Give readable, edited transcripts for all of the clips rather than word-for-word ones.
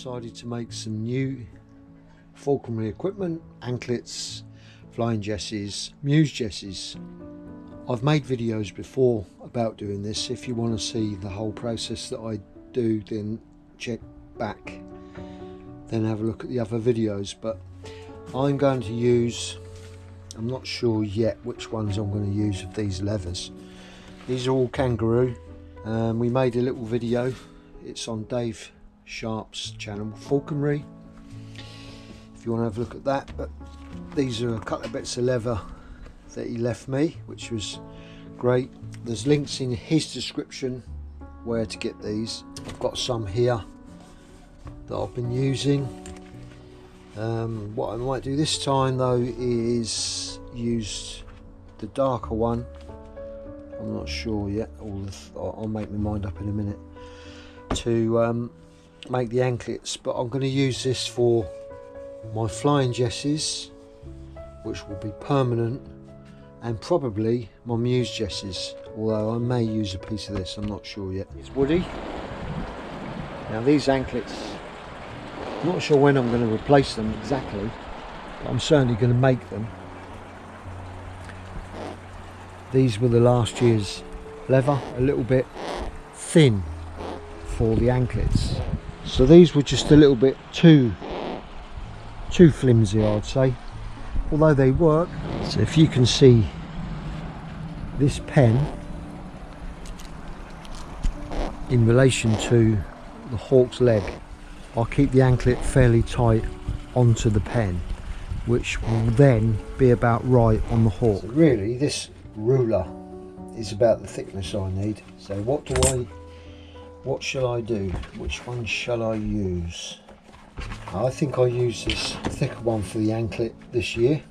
decided to make some new falconry equipment, anklets, flying jesses, muse jesses. I've made videos before about doing this. If you want to see the whole process that I do, then check back, then have a look at the other videos. But I'm going to use, I'm not sure yet which ones I'm going to use of these leathers. These are all kangaroo. We made a little video, it's on Dave Sharp's channel, Falconry, if you want to have a look at that. But these are a couple of bits of leather that he left me, which was great. There's links in his description where to get these. I've got some here that I've been using. What I might do this time though is use the darker one. I'm not sure yet. I'll make my mind up in a minute to make the anklets, but I'm going to use this for my flying jesses, which will be permanent, and probably my muse jesses, although I may use a piece of this, I'm not sure yet. It's woody. Now these anklets, I'm not sure when I'm going to replace them exactly, but I'm certainly going to make them. These were the last year's leather, a little bit thin for the anklets, so these were just a little bit too flimsy, I'd say, although they work. So if you can see this pen in relation to the hawk's leg, I'll keep the anklet fairly tight onto the pen, which will then be about right on the hawk. So really this ruler is about the thickness I need. So what shall I do? Which one shall I use? I think I'll use this thicker one for the anklet this year.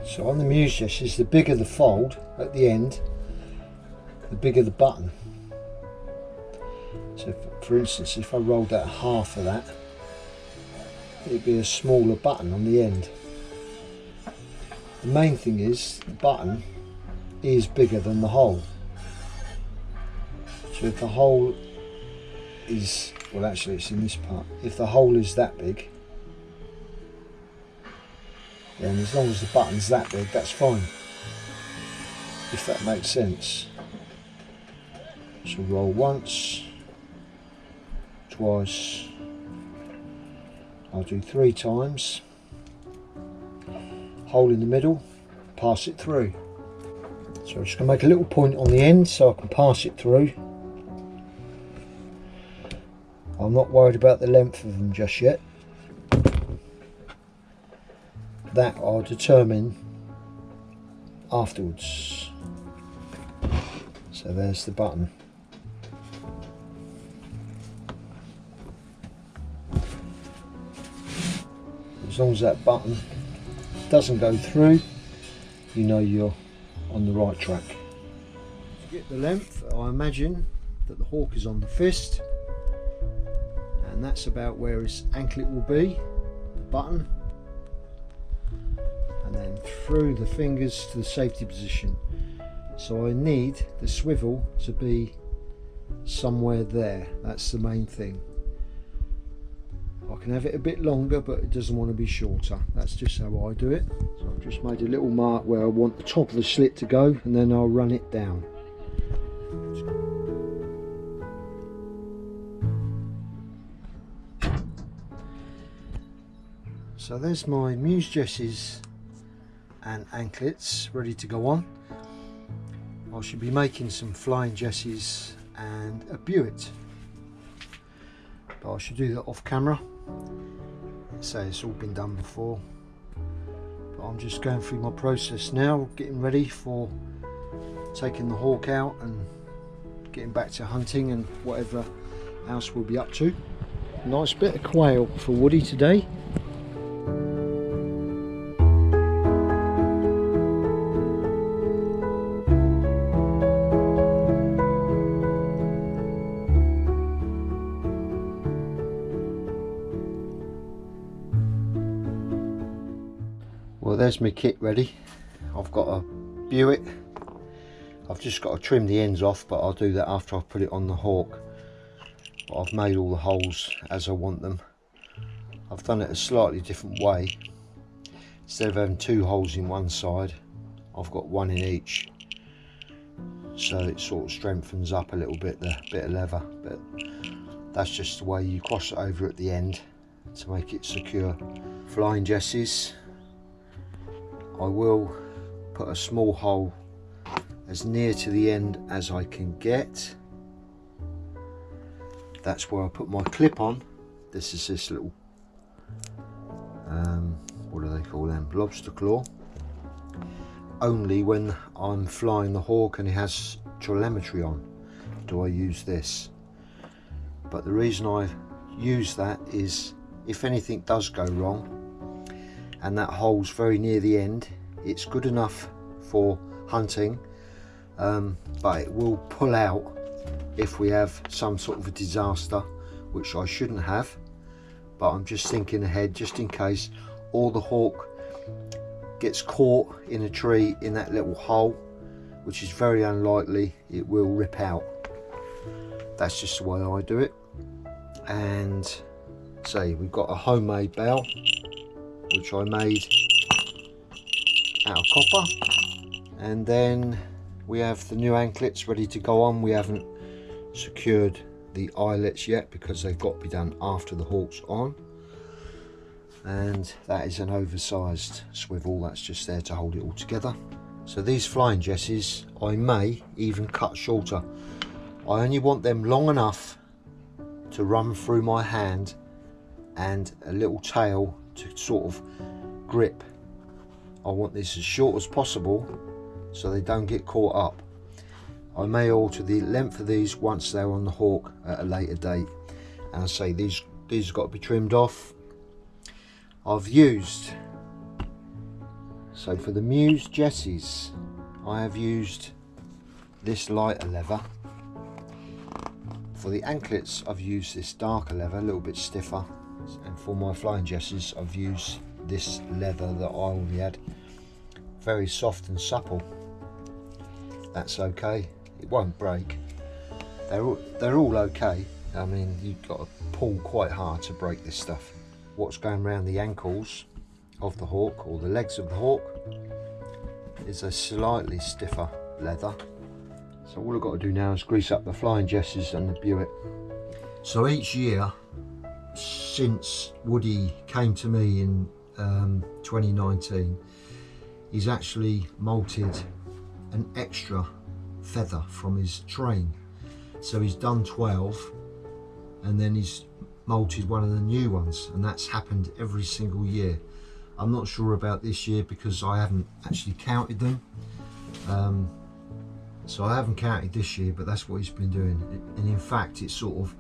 So on the muse jesses, the bigger the fold at the end, the bigger the button. So for instance, if I rolled out half of that, it'd be a smaller button on the end. The main thing is the button is bigger than the hole. So if the hole is, well actually it's in this part, if the hole is that big, and as long as the button's that big, that's fine, if that makes sense. So roll once, twice, I'll do 3 times, hole in the middle, pass it through. So I'm just going to make a little point on the end so I can pass it through. I'm not worried about the length of them just yet. That I'll determine afterwards. So there's the button. As long as that button doesn't go through, you know you're on the right track. To get the length, I imagine that the hawk is on the fist, and that's about where his anklet will be, the button, and then through the fingers to the safety position. So I need the swivel to be somewhere there, that's the main thing. I can have it a bit longer, but it doesn't want to be shorter. That's just how I do it. So I've just made a little mark where I want the top of the slit to go, and then I'll run it down. So there's my muse jesses and anklets ready to go on. I should be making some flying jesses and a buet, but I should do that off camera. So it's all been done before, but I'm just going through my process now, getting ready for taking the hawk out and getting back to hunting and whatever else we'll be up to. Nice bit of quail for Woody today. Well, there's my kit ready. I've got a Buick. I've just got to trim the ends off, but I'll do that after I've put it on the hawk. But I've made all the holes as I want them. I've done it a slightly different way. Instead of having 2 holes in one side, I've got 1 in each. So it sort of strengthens up a little bit the bit of leather. But that's just the way you cross it over at the end to make it secure. Flying jesses. I will put a small hole as near to the end as I can get. That's where I put my clip on. This is this little, what do they call them? Lobster claw. Only when I'm flying the hawk and it has telemetry on do I use this. But the reason I use that is if anything does go wrong and that hole's very near the end, it's good enough for hunting, but it will pull out if we have some sort of a disaster, which I shouldn't have, but I'm just thinking ahead just in case, or the hawk gets caught in a tree in that little hole, which is very unlikely. It will rip out. That's just the way I do it. And say we've got a homemade bell which I made out of copper, and then we have the new anklets ready to go on. We haven't secured the eyelets yet because they've got to be done after the hawk's on, and that is an oversized swivel that's just there to hold it all together. So these flying jesses I may even cut shorter. I only want them long enough to run through my hand and a little tail to sort of grip. I want this as short as possible so they don't get caught up. I may alter the length of these once they're on the hawk at a later date. And I say these have got to be trimmed off. I've used, so for the Muse jesses I have used this lighter leather. For the anklets I've used this darker leather, a little bit stiffer, and for my flying jesses I've used this leather that I already had. Very soft and supple. That's okay, it won't break. They're all okay. I mean, you've got to pull quite hard to break this stuff. What's going around the ankles of the hawk, or the legs of the hawk, is a slightly stiffer leather. So all I've got to do now is grease up the flying jesses and the Buick. So each year since Woody came to me in 2019, he's actually molted an extra feather from his train. So he's done 12 and then he's molted one of the new ones, and that's happened every single year. I'm not sure about this year because I haven't actually counted them. So I haven't counted this year, but that's what he's been doing. And in fact, it sort of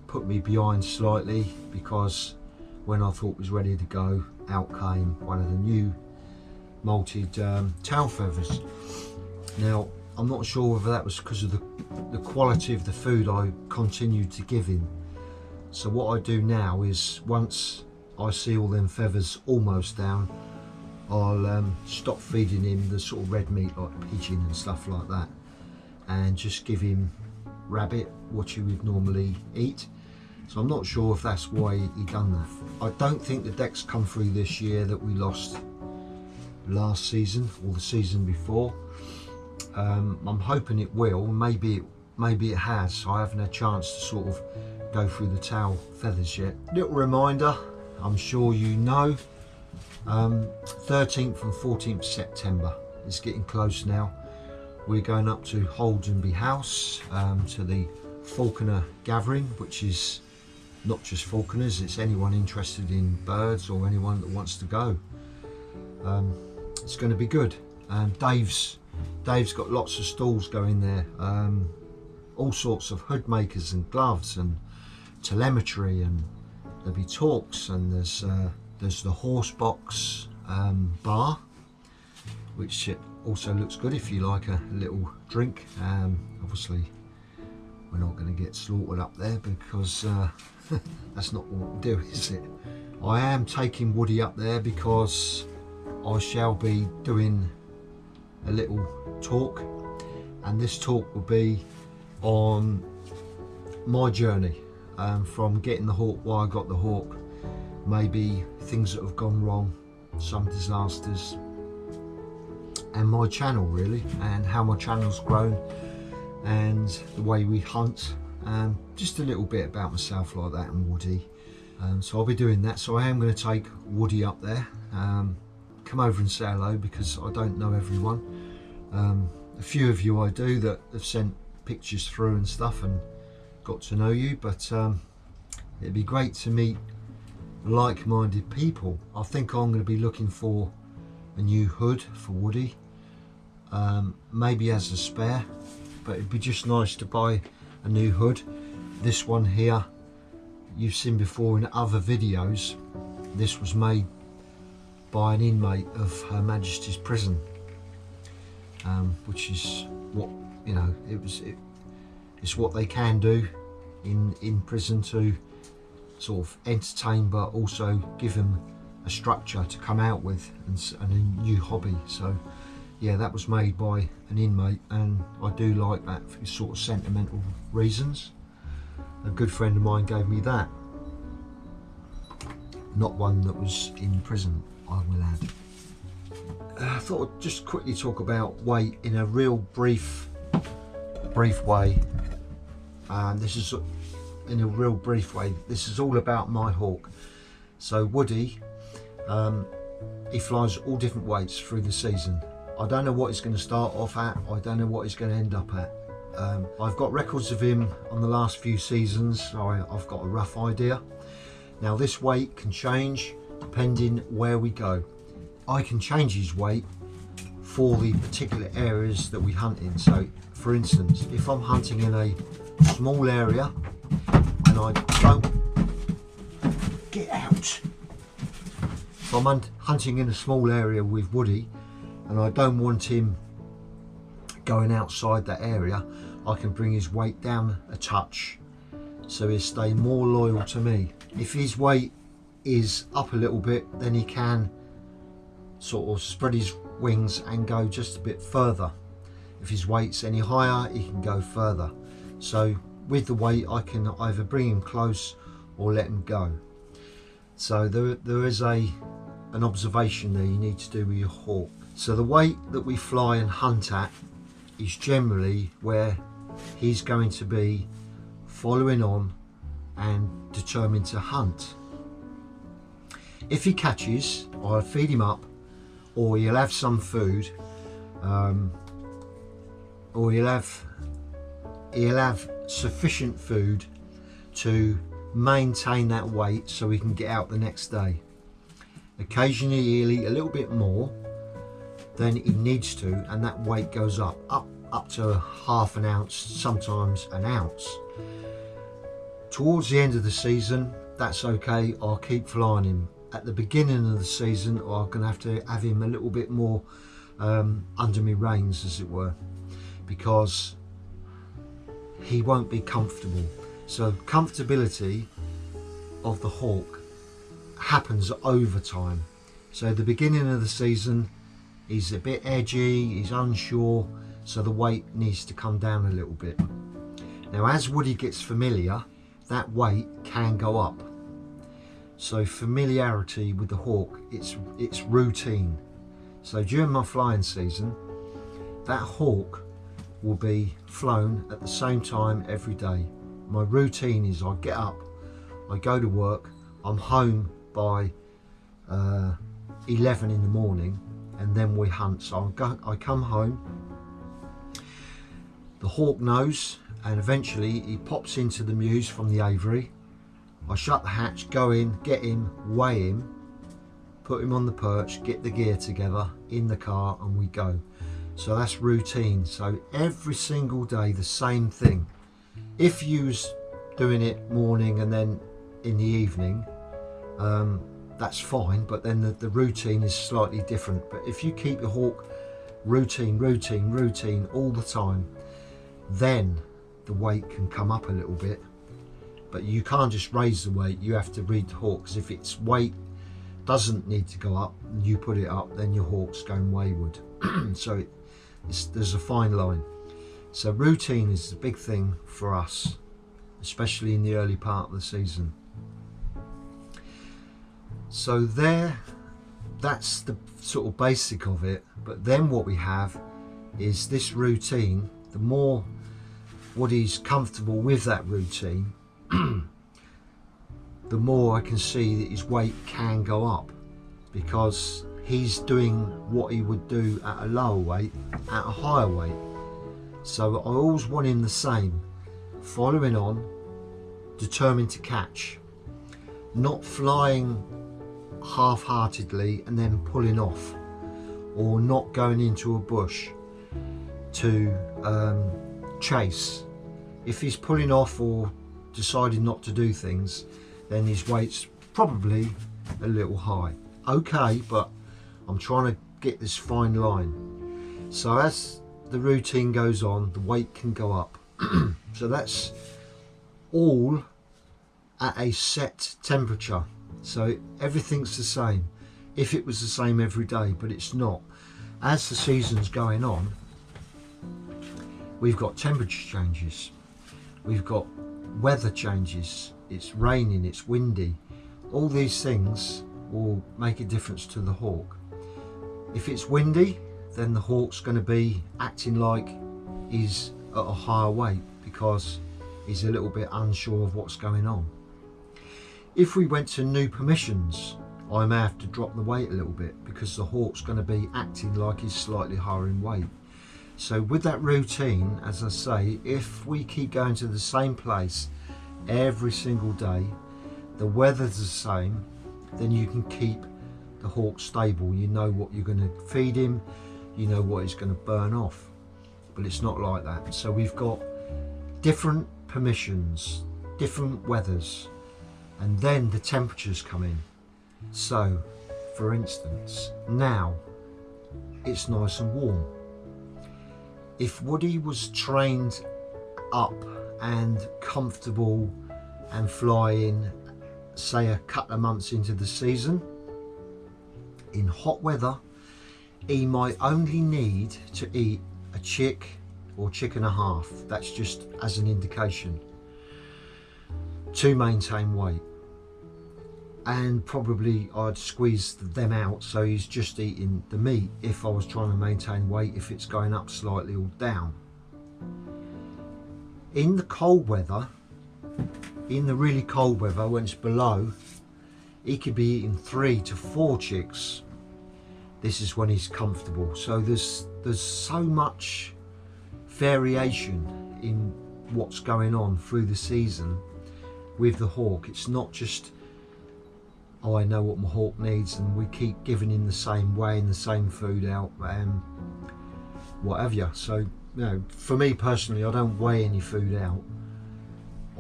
put me behind slightly, because when I thought it was ready to go, out came one of the new molted tail feathers. Now, I'm not sure whether that was because of the quality of the food I continued to give him. So what I do now is, once I see all them feathers almost down, I'll stop feeding him the sort of red meat like pigeon and stuff like that, and just give him rabbit, what you would normally eat. So I'm not sure if that's why he done that. I don't think the deck's come through this year that we lost last season or the season before. I'm hoping it will. Maybe it has. I haven't had a chance to sort of go through the tail feathers yet. Little reminder, I'm sure you know, 13th and 14th September, it's getting close now. We're going up to Holdenby House, to the Falconer gathering, which is not just falconers, it's anyone interested in birds or anyone that wants to go. It's going to be good. Dave's got lots of stalls going there, all sorts of hood makers and gloves and telemetry, and there'll be talks, and there's the horse box bar, which also looks good if you like a little drink. Obviously we're not going to get slaughtered up there because that's not what we do, is it? I am taking Woody up there because I shall be doing a little talk, and this talk will be on my journey from getting the hawk, why I got the hawk, maybe things that have gone wrong, some disasters, and my channel really, and how my channel's grown, and the way we hunt, just a little bit about myself like that, and Woody. So I'll be doing that. So I am going to take Woody up there, come over and say hello, because I don't know everyone. A few of you I do that have sent pictures through and stuff and got to know you, but it'd be great to meet like-minded people. I think I'm going to be looking for a new hood for Woody, maybe as a spare, but it'd be just nice to buy a new hood. This one here you've seen before in other videos. This was made by an inmate of Her Majesty's prison, which is what, you know, it's what they can do in prison to sort of entertain, but also give them a structure to come out with and a new hobby. So yeah, that was made by an inmate, and I do like that for sort of sentimental reasons. A good friend of mine gave me that, not one that was in prison, I will add. I thought I'd just quickly talk about weight in a real brief way. This is in a real brief way. This is all about my hawk. So Woody, he flies all different weights through the season. I don't know what he's going to start off at. I don't know what he's going to end up at. I've got records of him on the last few seasons, so I've got a rough idea. Now this weight can change depending where we go. I can change his weight for the particular areas that we hunt in. So for instance, if I'm hunting in a small area and I don't get out, if I'm hunting in a small area with Woody and I don't want him going outside that area, I can bring his weight down a touch so he'll stay more loyal to me. If his weight is up a little bit, then he can sort of spread his wings and go just a bit further. If his weight's any higher, he can go further. So with the weight, I can either bring him close or let him go. So there is an observation there you need to do with your hawk. So the weight that we fly and hunt at is generally where he's going to be following on and determined to hunt. If he catches, I'll feed him up, or he'll have some food, or he'll have sufficient food to maintain that weight so he can get out the next day. Occasionally he'll eat a little bit more than he needs to, and that weight goes up to half an ounce, sometimes an ounce. Towards the end of the season, that's okay, I'll keep flying him. At the beginning of the season, I'm going to have him a little bit more under my reins, as it were, because he won't be comfortable. So comfortability of the hawk happens over time. So at the beginning of the season, he's a bit edgy, he's unsure, so the weight needs to come down a little bit. Now as Woody gets familiar, that weight can go up. So familiarity with the hawk, it's routine. So during my flying season, that hawk will be flown at the same time every day. My routine is I get up, I go to work, I'm home by 11 in the morning, and then we hunt. So I come home, the hawk knows, and eventually he pops into the mews from the aviary. I shut the hatch, go in, get him, weigh him, put him on the perch, get the gear together in the car, and we go. So that's routine. So every single day the same thing. If you was doing it morning and then in the evening, that's fine, but then the routine is slightly different. But if you keep your hawk routine all the time, then the weight can come up a little bit. But you can't just raise the weight, you have to read the hawk, because if its weight doesn't need to go up and you put it up, then your hawk's going wayward. So there's a fine line. So routine is the big thing for us, especially in the early part of the season. So that's the sort of basic of it. But then what we have is this routine. The more Woody's comfortable with that routine, the more I can see that his weight can go up, because he's doing what he would do at a lower weight at a higher weight. So I always want him the same, following on, determined to catch, not flying half-heartedly and then pulling off, or not going into a bush to chase. If he's pulling off or deciding not to do things, then his weight's probably a little high. Okay, but I'm trying to get this fine line. So as the routine goes on, the weight can go up. So that's all at a set temperature. So everything's the same. If it was the same every day, but it's not. As the season's going on, we've got temperature changes, we've got weather changes, it's raining, it's windy. All these things will make a difference to the hawk. If it's windy, then the hawk's going to be acting like he's at a higher weight because he's a little bit unsure of what's going on. If we went to new permissions, I may have to drop the weight a little bit because the hawk's going to be acting like he's slightly higher in weight. So with that routine, as I say, if we keep going to the same place every single day, the weather's the same, then you can keep the hawk stable. You know what you're going to feed him, you know what he's going to burn off. But it's not like that. So we've got different permissions, different weathers, and then the temperatures come in. So for instance, now it's nice and warm. If Woody was trained up and comfortable and flying, say a couple of months into the season, in hot weather, he might only need to eat a chick or chick and a half. That's just as an indication to maintain weight. And probably I'd squeeze them out so he's just eating the meat if I was trying to maintain weight, if it's going up slightly or down. In the cold weather, in the really cold weather when it's below, he could be eating 3 to 4 chicks. This is when he's comfortable. So there's so much variation in what's going on through the season with the hawk. It's not just, oh, I know what my hawk needs and we keep giving him the same way and the same food out and what have you. So, you know, for me personally, I don't weigh any food out.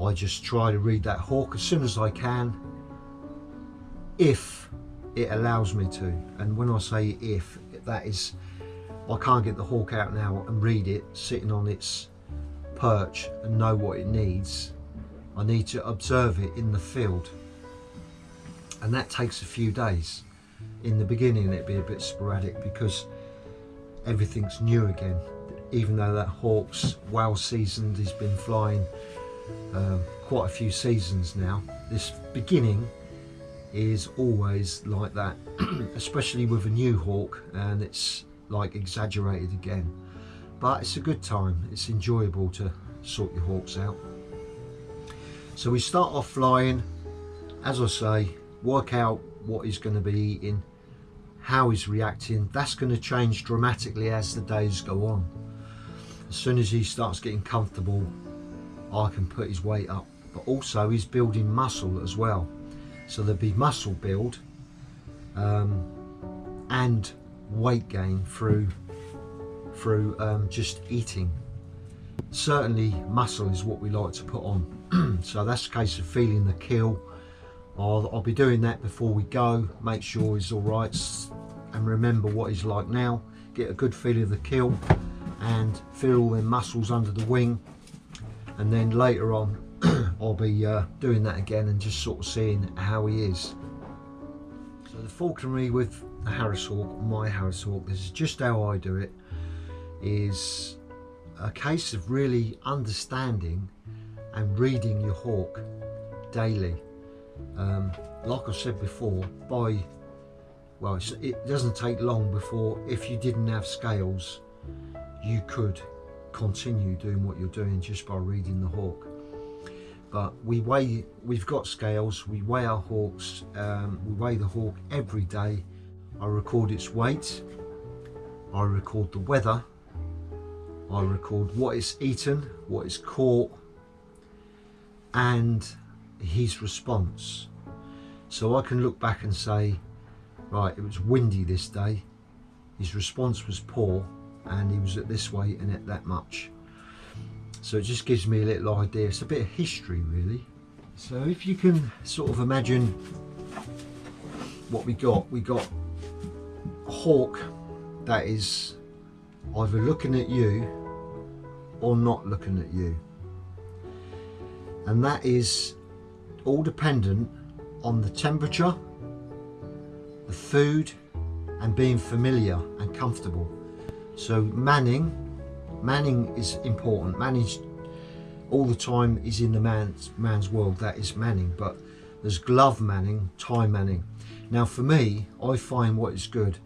I just try to read that hawk as soon as I can, if it allows me to. And when I say if, that is, I can't get the hawk out now and read it sitting on its perch and know what it needs. I need to observe it in the field, and that takes a few days. In the beginning it'd be a bit sporadic because everything's new again, even though that hawk's well seasoned. He's been flying quite a few seasons now. This beginning is always like that, especially with a new hawk, and it's like exaggerated again. But it's a good time, it's enjoyable to sort your hawks out. So we start off flying, as I say, work out what he's going to be eating, how he's reacting. That's going to change dramatically as the days go on. As soon as he starts getting comfortable, I can put his weight up, but also he's building muscle as well. So there'll be muscle build and weight gain through just eating. Certainly muscle is what we like to put on. So that's a case of feeling the kill. I'll be doing that before we go, make sure he's all right and remember what he's like now, get a good feel of the kill and feel all their muscles under the wing. And then later on I'll be doing that again and just sort of seeing how he is. So So the falconry with the Harris hawk, my Harris hawk, this is just how I do it, is a case of really understanding and reading your hawk daily. Like I said before, it doesn't take long before, if you didn't have scales, you could continue doing what you're doing just by reading the hawk. But we've got scales, we weigh our hawks, we weigh the hawk every day. I record its weight, I record the weather, I record what it's eaten, what it's caught, and his response. So I can look back and say, right, it was windy this day, his response was poor, and he was at this weight and at that much. So it just gives me a little idea. It's a bit of history really. So if you can sort of imagine what we got a hawk that is either looking at you or not looking at you, and that is all dependent on the temperature, the food, and being familiar and comfortable. So manning is important. Manning all the time is in the man's world, that is manning. But there's glove manning, time manning. Now for me, I find what is good,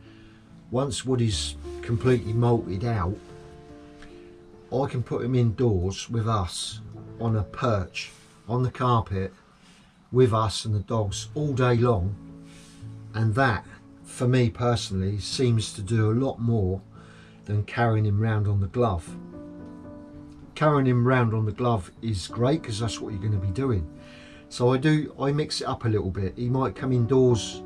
once wood is completely molted out, I can put him indoors with us on a perch on the carpet with us and the dogs all day long, and that for me personally seems to do a lot more than carrying him round on the glove. Carrying him round on the glove is great because that's what you're going to be doing. So I mix it up a little bit. He might come indoors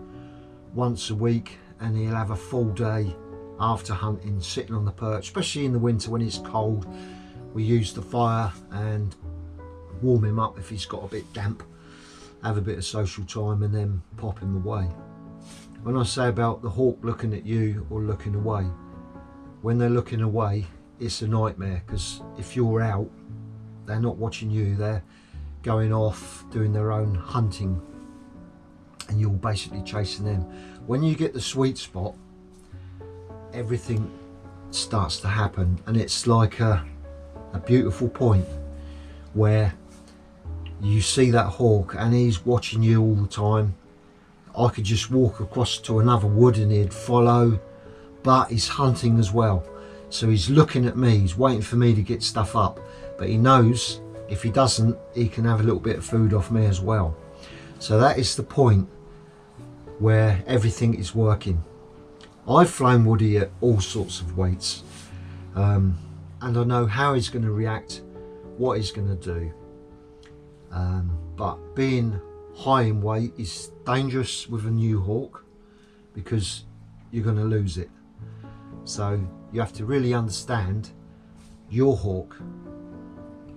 once a week and he'll have a full day after hunting sitting on the perch, especially in the winter when it's cold. We use the fire and warm him up if he's got a bit damp, have a bit of social time, and then pop him away. When I say about the hawk looking at you or looking away, when they're looking away, it's a nightmare, because if you're out, they're not watching you, they're going off doing their own hunting and you're basically chasing them. When you get the sweet spot, everything starts to happen, and it's like a beautiful point where you see that hawk and he's watching you all the time. I could just walk across to another wood and he'd follow, but he's hunting as well. So he's looking at me, he's waiting for me to get stuff up, but he knows if he doesn't, he can have a little bit of food off me as well. So that is the point where everything is working. I've flown Woody at all sorts of weights, and I know how he's going to react, what he's going to do, but being high in weight is dangerous with a new hawk because you're going to lose it. So you have to really understand your hawk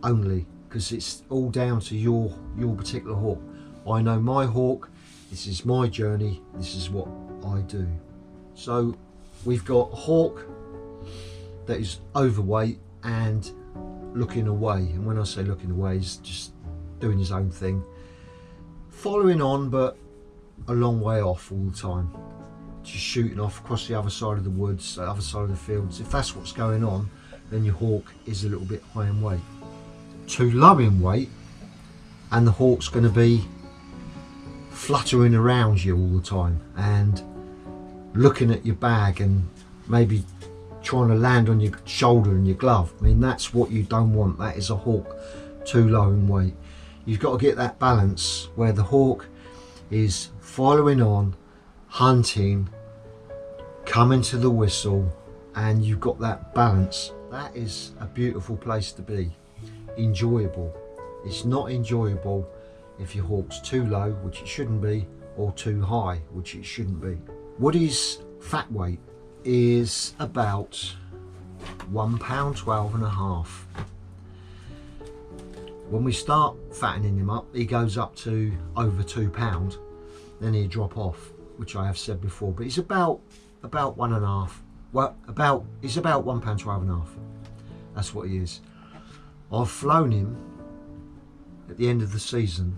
only, because it's all down to your particular hawk. I know my hawk, this is my journey, this is what I do. So we've got a hawk that is overweight and looking away, and when I say looking away, he's just doing his own thing, following on but a long way off all the time, just shooting off across the other side of the woods, the other side of the fields. If that's what's going on, then your hawk is a little bit high in weight. Too low in weight and the hawk's going to be fluttering around you all the time and looking at your bag and maybe trying to land on your shoulder and your glove. I mean, that's what you don't want. That is a hawk too low in weight. You've got to get that balance where the hawk is following on, hunting, coming to the whistle, and you've got that balance. That is a beautiful place to be. Enjoyable. It's not enjoyable if your hawk's too low, which it shouldn't be, or too high, which it shouldn't be. Woody's fat weight is about £1.12.5. When we start fattening him up, he goes up to over £2, then he'll drop off, which I have said before, but he's about 1.5. Well, he's about £1.12.5. That's what he is. I've flown him at the end of the season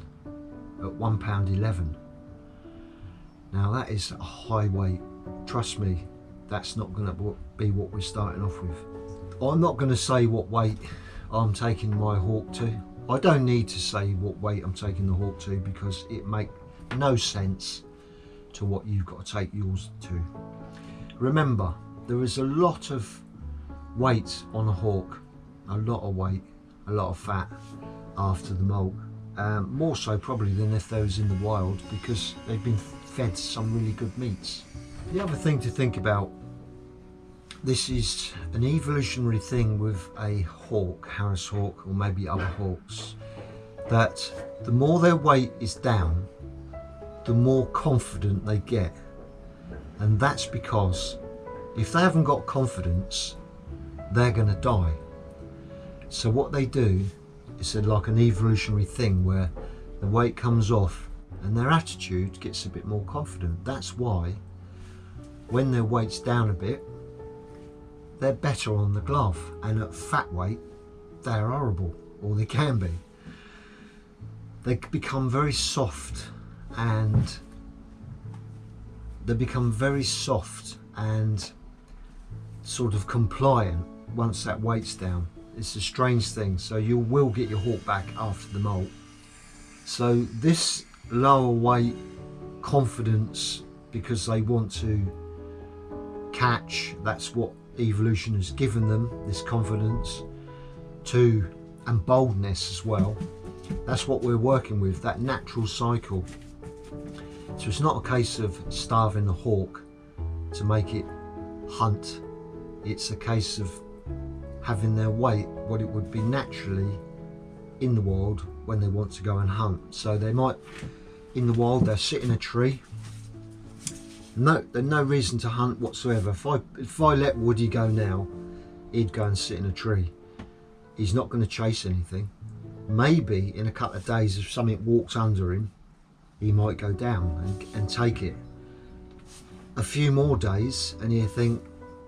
at £1.11. Now that is a high weight. Trust me, that's not going to be what we're starting off with. I'm not going to say what weight I'm taking my hawk to. I don't need to say what weight I'm taking the hawk to, because it makes no sense to what you've got to take yours to. Remember, there is a lot of weight on a hawk, a lot of weight, a lot of fat after the molt. More so probably than if they was in the wild, because they've been fed some really good meats. The other thing to think about, this is an evolutionary thing with a hawk, Harris hawk, or maybe other hawks, that the more their weight is down, the more confident they get. And that's because if they haven't got confidence, they're going to die. So what they do is like an evolutionary thing where the weight comes off and their attitude gets a bit more confident. That's why when their weight's down a bit, they're better on the glove, and at fat weight they're horrible, or they can be. They become very soft, and sort of compliant once that weight's down. It's a strange thing. So you will get your hawk back after the molt. So this lower weight confidence, because they want to catch, that's what evolution has given them, this confidence and boldness as well. That's what we're working with, that natural cycle. So it's not a case of starving the hawk to make it hunt. It's a case of having their weight what it would be naturally in the wild when they want to go and hunt. So they might, in the wild, they'll sit in a tree. There's no reason to hunt whatsoever. If I let Woody go now, he'd go and sit in a tree. He's not going to chase anything. Maybe in a couple of days, if something walks under him, he might go down and take it. A few more days and he'll think,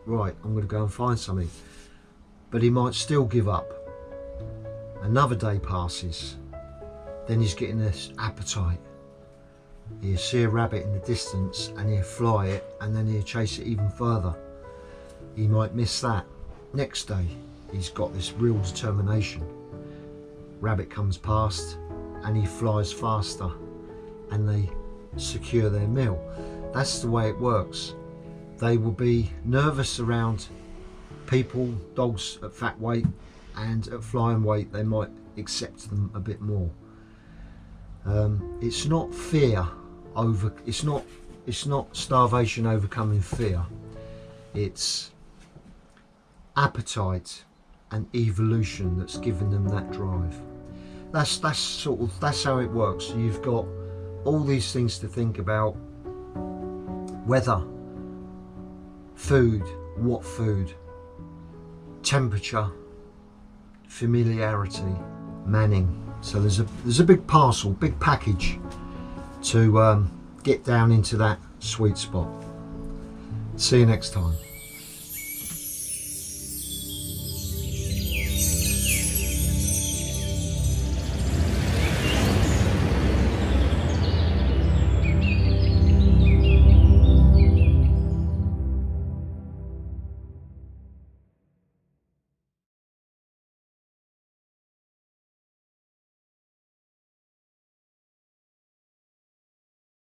right, I'm going to go and find something. But he might still give up. Another day passes. Then he's getting this appetite. He'll see a rabbit in the distance and he'll fly it, and then he'll chase it even further. He might miss that. Next day, he's got this real determination. Rabbit comes past and he flies faster, and they secure their meal. That's the way it works. They will be nervous around people, dogs at fat weight, and at flying weight they might accept them a bit more. It's not fear over, it's not starvation overcoming fear. It's appetite and evolution that's given them that drive. That's how it works. You've got all these things to think about: weather, food, what food, temperature, familiarity, manning. So there's a big parcel, big package to get down into that sweet spot. See you next time.